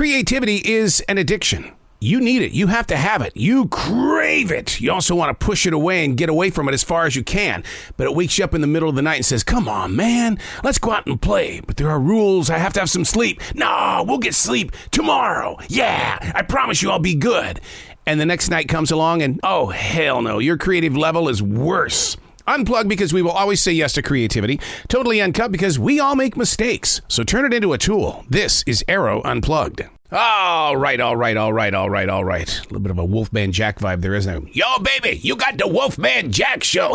Creativity is an addiction. You need it. You have to have it. You crave it. You also want to push it away and get away from it as far as you can. But it wakes you up in the middle of the night and says, come on, man, let's go out and play. But there are rules. I have to have some sleep. No, we'll get sleep tomorrow. Yeah, I promise you I'll be good. And the next night comes along and, oh, hell no, your creative level is worse. Unplugged because we will always say yes to creativity. Totally Uncut because we all make mistakes. So turn it into a tool. This is Arroe Unplugged. All right. A little bit of a Wolfman Jack vibe there, isn't it? Yo, baby, you got the Wolfman Jack show.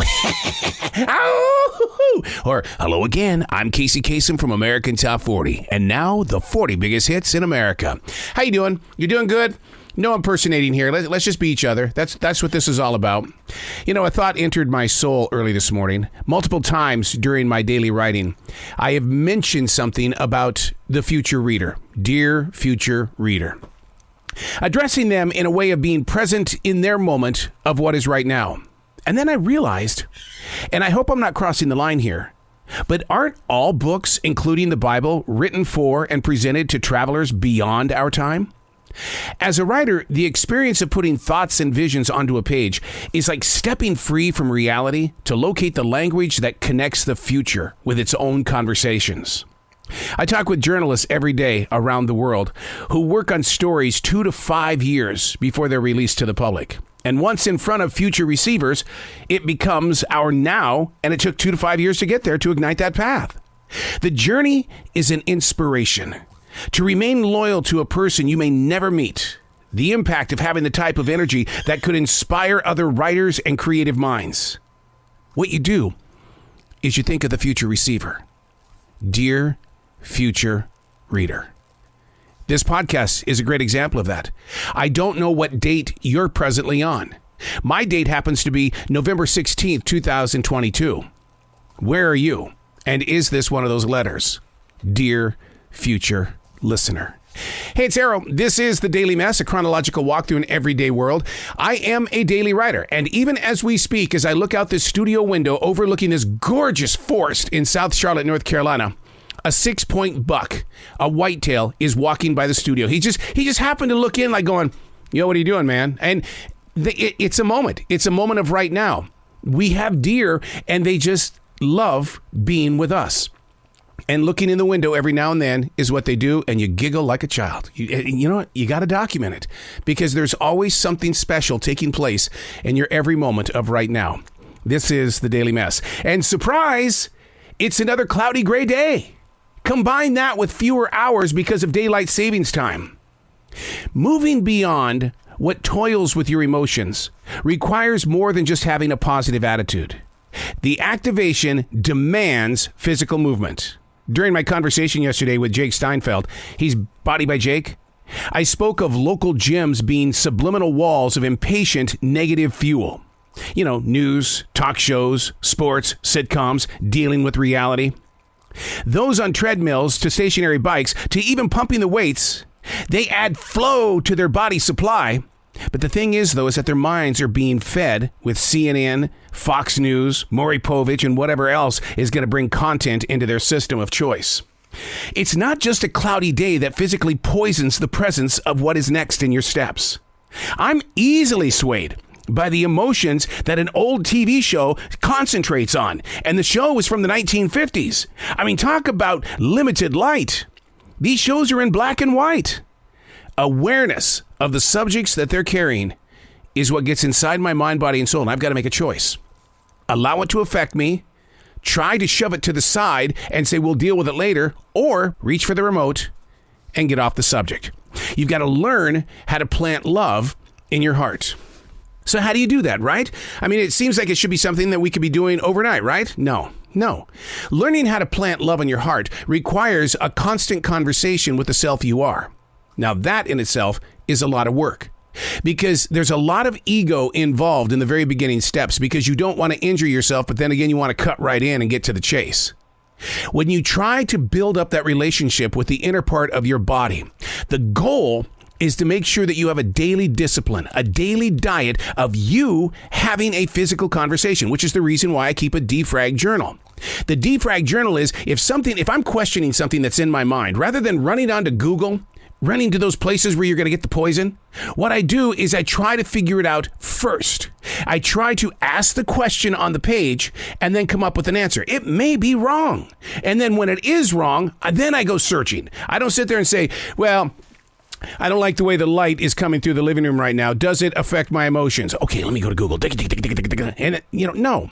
Or, hello again, I'm Casey Kasem from American Top 40. And now, the 40 biggest hits in America. How you doing? You doing good? No impersonating here. Let's just be each other. That's what this is all about. You know, a thought entered my soul early this morning. Multiple times during my daily writing, I have mentioned something about the future reader. Dear future reader. Addressing them in a way of being present in their moment of what is right now. And then I realized, and I hope I'm not crossing the line here, but aren't all books, including the Bible, written for and presented to travelers beyond our time? As a writer, the experience of putting thoughts and visions onto a page is like stepping free from reality to locate the language that connects the future with its own conversations. I talk with journalists every day around the world who work on stories 2 to 5 years before they're released to the public. And once in front of future receivers, it becomes our now, and it took 2 to 5 years to get there to ignite that path. The journey is an inspiration. To remain loyal to a person you may never meet. The impact of having the type of energy that could inspire other writers and creative minds. What you do is you think of the future receiver. Dear future reader. This podcast is a great example of that. I don't know what date you're presently on. My date happens to be November 16th, 2022. Where are you? And is this one of those letters? Dear future listener. Hey, it's Arroe. This is The Daily Mess, a chronological walk through an everyday world. I am a daily writer, and even as we speak, as I look out this studio window overlooking this gorgeous forest in South Charlotte, North Carolina, a 6-point buck, a whitetail, is walking by the studio. He just happened to look in like going, yo, what are you doing, man? And it's a moment. It's a moment of right now. We have deer, and they just love being with us. And looking in the window every now and then is what they do, and you giggle like a child. You know what? You got to document it, because there's always something special taking place in your every moment of right now. This is The Daily Mess. And surprise, it's another cloudy gray day. Combine that with fewer hours because of daylight savings time. Moving beyond what toils with your emotions requires more than just having a positive attitude. The activation demands physical movement. During my conversation yesterday with Jake Steinfeld, he's Body by Jake, I spoke of local gyms being subliminal walls of impatient negative fuel. You know, news, talk shows, sports, sitcoms, dealing with reality. Those on treadmills to stationary bikes to even pumping the weights, they add flow to their body supply. But the thing is, though, is that their minds are being fed with CNN, Fox News, Maury Povich, and whatever else is going to bring content into their system of choice. It's not just a cloudy day that physically poisons the presence of what is next in your steps. I'm easily swayed by the emotions that an old TV show concentrates on. And the show was from the 1950s. I mean, talk about limited light. These shows are in black and white. Awareness of the subjects that they're carrying is what gets inside my mind, body, and soul, and I've got to make a choice. Allow it to affect me, try to shove it to the side and say we'll deal with it later, or reach for the remote and get off the subject. You've got to learn how to plant love in your heart. So how do you do that, right? I mean, it seems like it should be something that we could be doing overnight, right? No. Learning how to plant love in your heart requires a constant conversation with the self you are. Now, that in itself is a lot of work, because there's a lot of ego involved in the very beginning steps, because you don't want to injure yourself, but then again, you want to cut right in and get to the chase. When you try to build up that relationship with the inner part of your body, the goal is to make sure that you have a daily discipline, a daily diet of you having a physical conversation, which is the reason why I keep a defrag journal. The defrag journal is if I'm questioning something that's in my mind, rather than running onto Google running to those places where you're going to get the poison. What I do is I try to figure it out first. I try to ask the question on the page and then come up with an answer. It may be wrong. And then when it is wrong, then I go searching. I don't sit there and say, well, I don't like the way the light is coming through the living room right now. Does it affect my emotions? Okay, let me go to Google. And, no.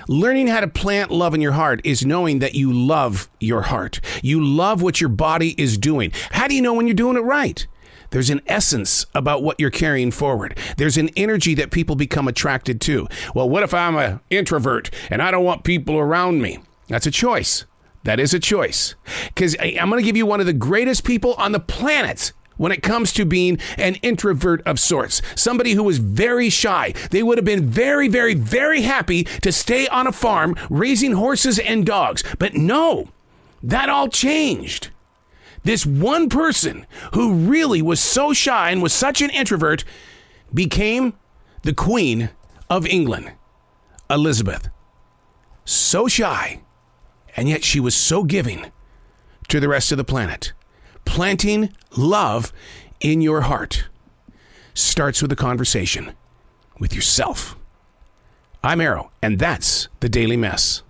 Learning how to plant love in your heart is knowing that you love your heart. You love what your body is doing. How do you know when you're doing it right? There's an essence about what you're carrying forward. There's an energy that people become attracted to. Well, what if I'm an introvert and I don't want people around me? That's a choice. That is a choice. Because I'm going to give you one of the greatest people on the planet when it comes to being an introvert of sorts, somebody who was very shy. They would have been very, very, very happy to stay on a farm raising horses and dogs. But no, that all changed. This one person who really was so shy and was such an introvert became the Queen of England, Elizabeth. So shy, and yet she was so giving to the rest of the planet. Planting love in your heart starts with a conversation with yourself. I'm Arroe, and that's the Daily Mess.